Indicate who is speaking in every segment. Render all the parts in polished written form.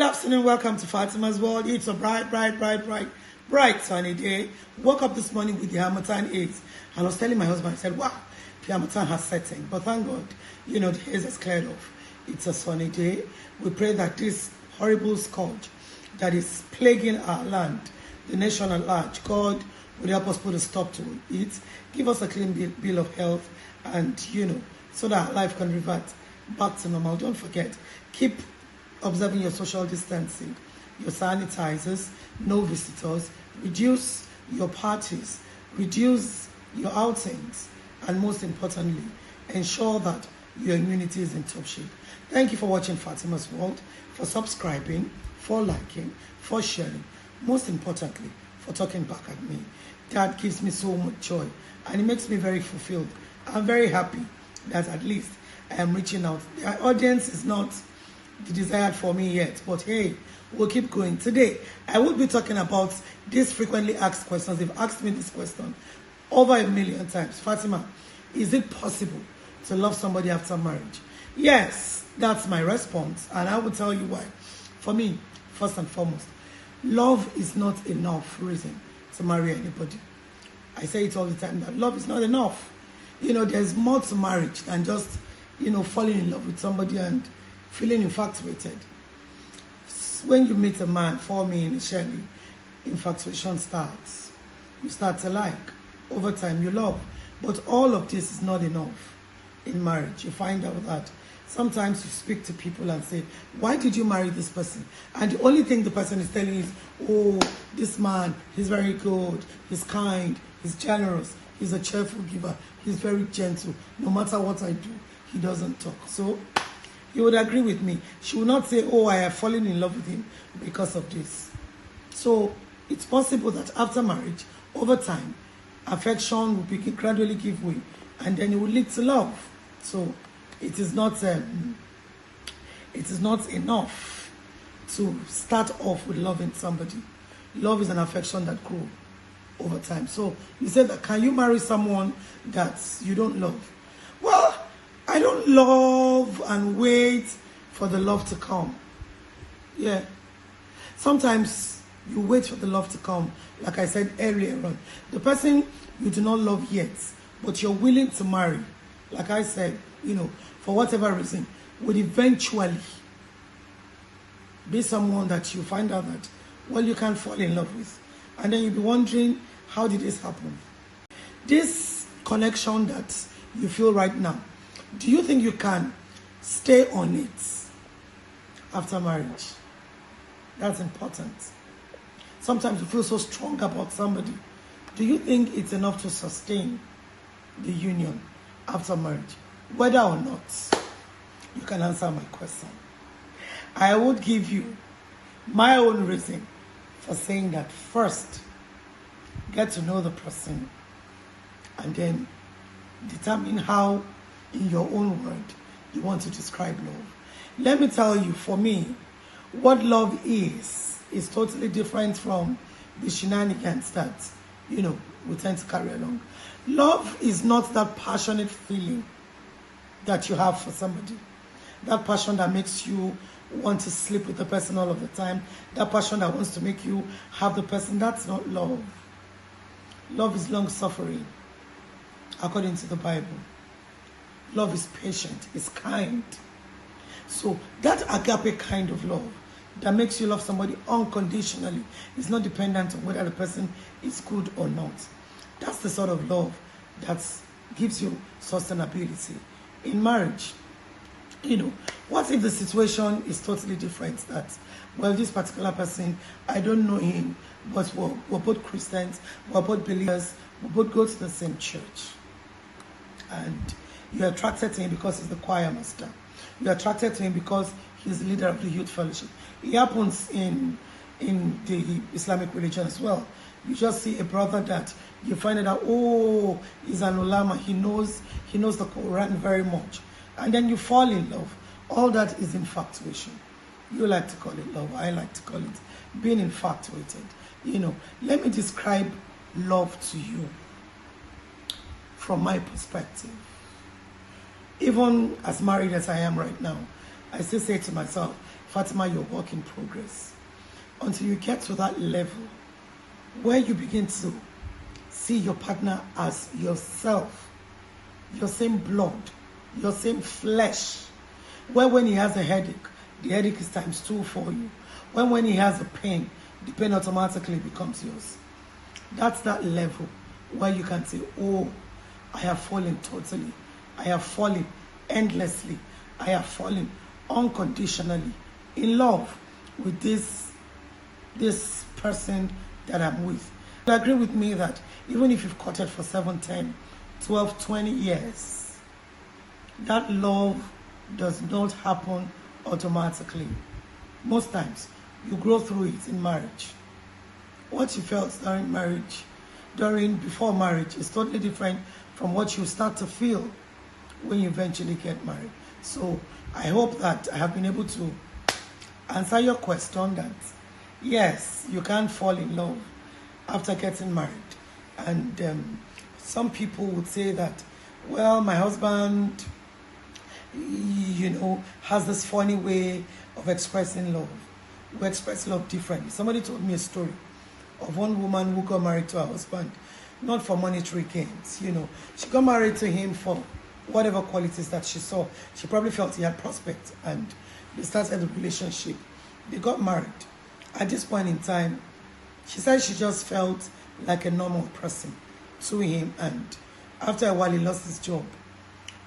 Speaker 1: Good afternoon, welcome to Fatima's World. It's a bright sunny day. Woke up this morning with the Harmattan haze. And I was telling my husband, I said, wow, the Harmattan has set in. But thank God, the haze has cleared off. It's a sunny day. We pray that this horrible scourge that is plaguing our land, the nation at large, God will help us put a stop to it. Give us a clean bill of health and, so that our life can revert back to normal. Don't forget, keep observing your social distancing, your sanitizers, no visitors, reduce your parties, reduce your outings, and most importantly, ensure that your immunity is in top shape. Thank you for watching Fatima's World, for subscribing, for liking, for sharing, most importantly, for talking back at me. That gives me so much joy and it makes me very fulfilled. I'm very happy that at least I am reaching out. The audience is not the desired for me yet, but hey, we'll keep going. Today, I will be talking about these frequently asked questions. They've asked me this question over 1 million times. Fatima, is it possible to love somebody after marriage? Yes, that's my response, and I will tell you why. For me, first and foremost, love is not enough reason to marry anybody. I say it all the time that love is not enough. There's more to marriage than just, falling in love with somebody and feeling infatuated. When you meet a man, for me initially, infatuation starts. You start to like. Over time, you love. But all of this is not enough in marriage. You find out that sometimes you speak to people and say, why did you marry this person? And the only thing the person is telling you is, oh, this man, he's very good, he's kind, he's generous, he's a cheerful giver, he's very gentle. No matter what I do, he doesn't talk. So you would agree with me. She would not say, oh, I have fallen in love with him because of this. So it's possible that after marriage, over time, affection will gradually give way and then it will lead to love. So it is not enough to start off with loving somebody. Love is an affection that grows over time. So you said that, can you marry someone that you don't love? Well, I don't love and wait for the love to come. Yeah. Sometimes you wait for the love to come. Like I said earlier on, the person you do not love yet, but you're willing to marry, like I said, for whatever reason, would eventually be someone that you find out that, well, you can fall in love with. And then you'll be wondering, how did this happen? This connection that you feel right now, do you think you can stay on it after marriage? That's important. Sometimes you feel so strong about somebody. Do you think it's enough to sustain the union after marriage? Whether or not, you can answer my question. I would give you my own reason for saying that. First, get to know the person and then determine how, in your own word, you want to describe love. Let me tell you, for me, what love is totally different from the shenanigans that, we tend to carry along. Love is not that passionate feeling that you have for somebody. That passion that makes you want to sleep with the person all of the time. That passion that wants to make you have the person. That's not love. Love is long-suffering, according to the Bible. Love is patient, is kind. So that agape kind of love that makes you love somebody unconditionally is not dependent on whether the person is good or not. That's the sort of love that gives you sustainability. In marriage, what if the situation is totally different? That, well, this particular person, I don't know him, but we're both Christians, we're both believers, we both go to the same church. And you're attracted to him because he's the choir master. You're attracted to him because he's the leader of the youth fellowship. It happens in the Islamic religion as well. You just see a brother that you find out, oh, he's an ulama, he knows the Quran very much. And then you fall in love. All that is infatuation. You like to call it love. I like to call it being infatuated. Let me describe love to you from my perspective. Even as married as I am right now, I still say to myself, Fatima, you're work in progress. Until you get to that level where you begin to see your partner as yourself, your same blood, your same flesh. Where when he has a headache, the headache is ×2 for you. When he has a pain, the pain automatically becomes yours. That's that level where you can say, oh, I have fallen totally. I have fallen endlessly. I have fallen unconditionally in love with this person that I'm with. You agree with me that even if you've courted for 7, 10, 12, 20 years, that love does not happen automatically. Most times, you grow through it in marriage. What you felt during marriage, before marriage, is totally different from what you start to feel when you eventually get married. So I hope that I have been able to answer your question that yes, you can't fall in love after getting married. And some people would say that, well, my husband, has this funny way of expressing love. We express love differently. Somebody told me a story of one woman who got married to her husband, not for monetary gains. She got married to him for whatever qualities that she saw. She probably felt he had prospects, and they started a relationship. They got married. At this point in time, she said she just felt like a normal person to him, and after a while he lost his job.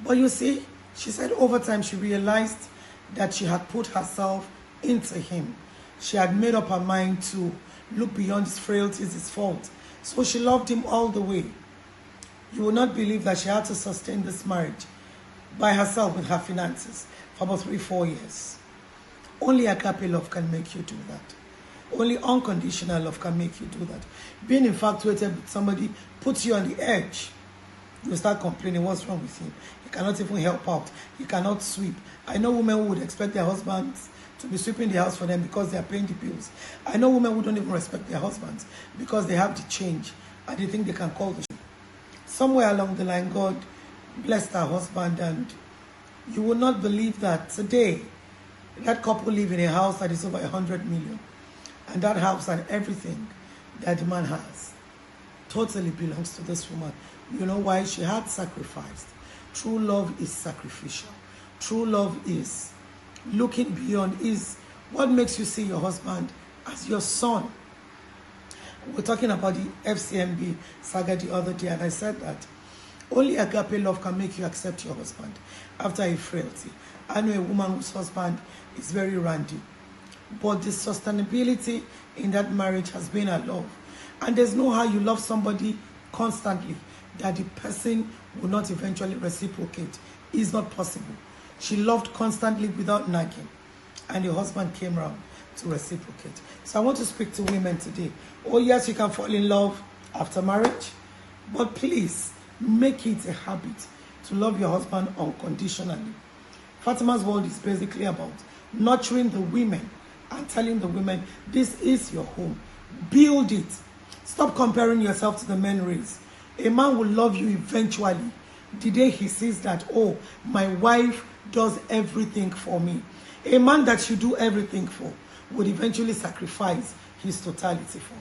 Speaker 1: But you see, she said over time she realized that she had put herself into him. She had made up her mind to look beyond his frailties, his fault. So she loved him all the way. You will not believe that she had to sustain this marriage by herself with her finances for about 3-4 years. Only agape love can make you do that. Only unconditional love can make you do that. Being infatuated with somebody puts you on the edge. You start complaining, what's wrong with him? He cannot even help out. He cannot sweep. I know women who would expect their husbands to be sweeping the house for them because they are paying the bills. I know women who don't even respect their husbands because they have the change and they think they can call the show. Somewhere along the line, God blessed her husband, and you will not believe that today, that couple live in a house that is over 100 million. And that house and everything that the man has totally belongs to this woman. You know why? She had sacrificed. True love is sacrificial. True love is looking beyond, is what makes you see your husband as your son. We're talking about the FCMB saga the other day, and I said that only agape love can make you accept your husband after a frailty. I know a woman whose husband is very randy, but the sustainability in that marriage has been her love. And there's no how you love somebody constantly that the person will not eventually reciprocate. It's not possible. She loved constantly without nagging, and the husband came around to reciprocate. So I want to speak to women today. Oh yes, you can fall in love after marriage, but please make it a habit to love your husband unconditionally. Fatima's world is basically about nurturing the women and telling the women, this is your home. Build it. Stop comparing yourself to the men race. A man will love you eventually the day he sees that, oh, my wife does everything for me. A man that you do everything for would eventually sacrifice his totality for.